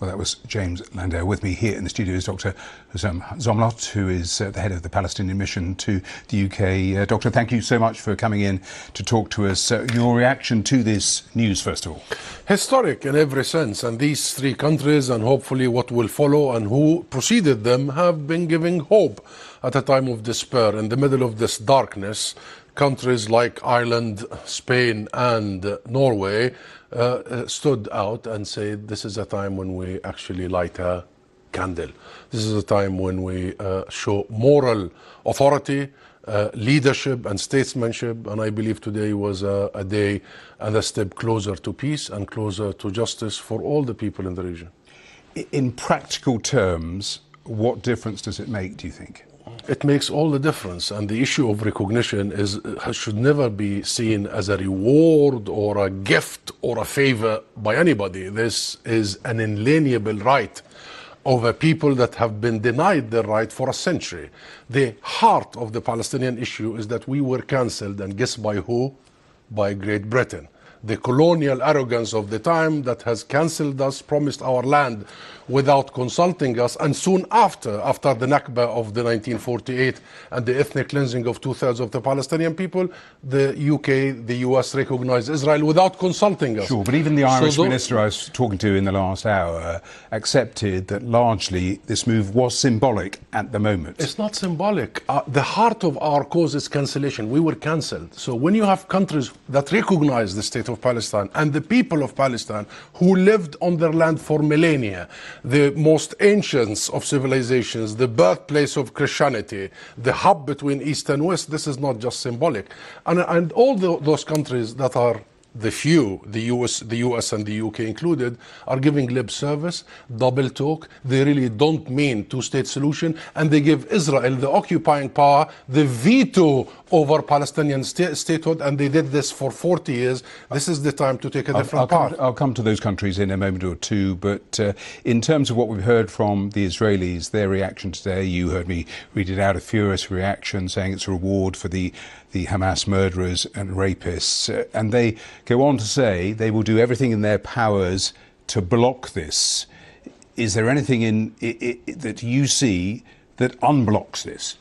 Well, that was James Landau. With me here in the studio is Dr. Husam Zomlot, who is the head of the Palestinian mission to the UK. Doctor, thank you so much for coming in to talk to us. Your reaction to this news, first of all? Historic in every sense, and these three countries and hopefully what will follow and who preceded them have been giving hope at a time of despair. In the middle of this darkness, countries like Ireland, Spain and Norway stood out and said this is a time when we actually light a candle. This is a time when we show moral authority, leadership and statesmanship, and I believe today was a day and a step closer to peace and closer to justice for all the people in the region. In practical terms, what difference does it make, do you think? It makes all the difference, and the issue of recognition should never be seen as a reward or a gift or a favor by anybody. This is an inalienable right of a people that have been denied their right for a century. The heart of the Palestinian issue is that we were cancelled, and guess by who? By Great Britain. The colonial arrogance of the time that has cancelled us, promised our land without consulting us, and soon after the Nakba of the 1948 and the ethnic cleansing of 2/3 of the Palestinian people, the UK, the US recognized Israel without consulting us. Sure, but even the Irish minister I was talking to in the last hour accepted that largely this move was symbolic at the moment. It's not symbolic. The heart of our cause is cancellation. We were cancelled. So when you have countries that recognize the state of Palestine and the people of Palestine who lived on their land for millennia, the most ancient of civilizations, the birthplace of Christianity, the hub between East and West, this is not just symbolic. And all those countries that are the few, the US and the UK included, are giving lip service, double talk. They really don't mean two-state solution, and they give Israel, the occupying power, the veto over Palestinian statehood, and they did this for 40 years. This is the time to take a different path. I'll come to those countries in a moment or two, but in terms of what we've heard from the Israelis, their reaction today, you heard me read it out, a furious reaction saying it's a reward for the Hamas murderers and rapists, and they go on to say they will do everything in their powers to block this. Is there anything in that you see that unblocks this?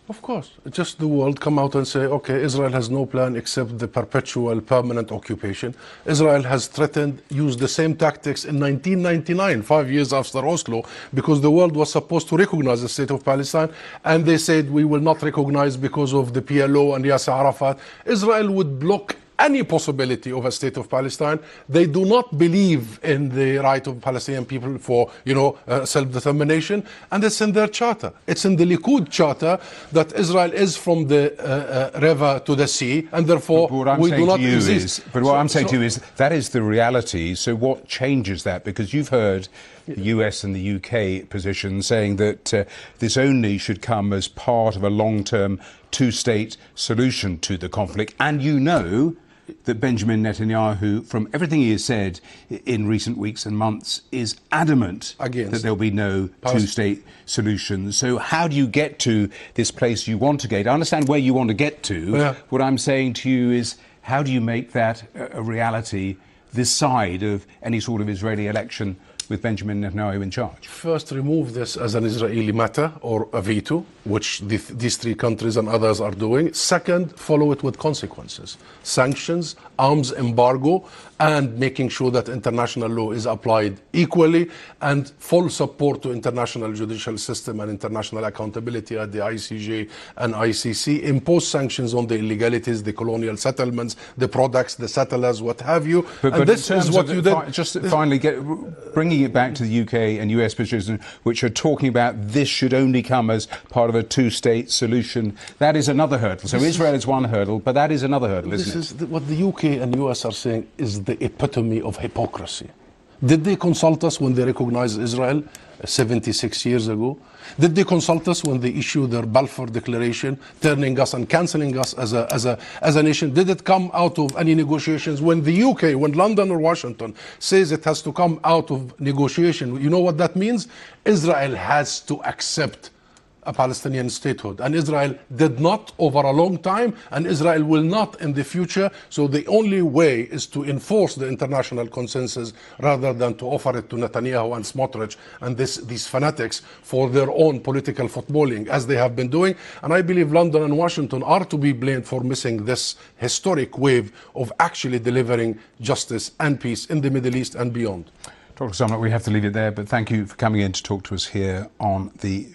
Of course. Just the world come out and say, okay, Israel has no plan except the perpetual permanent occupation. Israel has threatened, used the same tactics in 1999, 5 years after Oslo, because the world was supposed to recognize the state of Palestine, and they said we will not recognize because of the PLO and Yasser Arafat. Israel would block any possibility of a state of Palestine. They do not believe in the right of Palestinian people for, self-determination, and it's in their charter. It's in the Likud charter that Israel is from the river to the sea, and therefore we do not exist. But what I'm saying to you is that is the reality. So what changes that? Because you've heard the US and the UK position saying that this only should come as part of a long-term two-state solution to the conflict, and you know that Benjamin Netanyahu, from everything he has said in recent weeks and months, is adamant that there'll be no two-state solution. So how do you get to this place you want to get? I understand where you want to get to. Yeah. What I'm saying to you is, how do you make that a reality this side of any sort of Israeli election with Benjamin Netanyahu in charge? First, remove this as an Israeli matter or a veto, which these three countries and others are doing. Second, follow it with consequences. Sanctions, arms embargo, and making sure that international law is applied equally, and full support to international judicial system and international accountability at the ICJ and ICC. Impose sanctions on the illegalities, the colonial settlements, the products, the settlers, what have you. But this is what you did. Just finally, bringing it back to the UK and US position, which are talking about this should only come as part of a two-state solution. That is another hurdle. So Israel is one hurdle, but that is another hurdle, isn't it? What the UK and US are saying is the epitome of hypocrisy. Did they consult us when they recognized Israel 76 years ago? Did they consult us when they issued their Balfour Declaration, turning us and cancelling us as a nation? Did it come out of any negotiations? When the UK, when London or Washington says it has to come out of negotiation, you know what that means? Israel has to accept a Palestinian statehood, and Israel did not over a long time, and Israel will not in the future. So the only way is to enforce the international consensus rather than to offer it to Netanyahu and Smotrich and these fanatics for their own political footballing, as they have been doing. And I believe London and Washington are to be blamed for missing this historic wave of actually delivering justice and peace in the Middle East and beyond. Dr. Zomlot, we have to leave it there, but thank you for coming in to talk to us here on the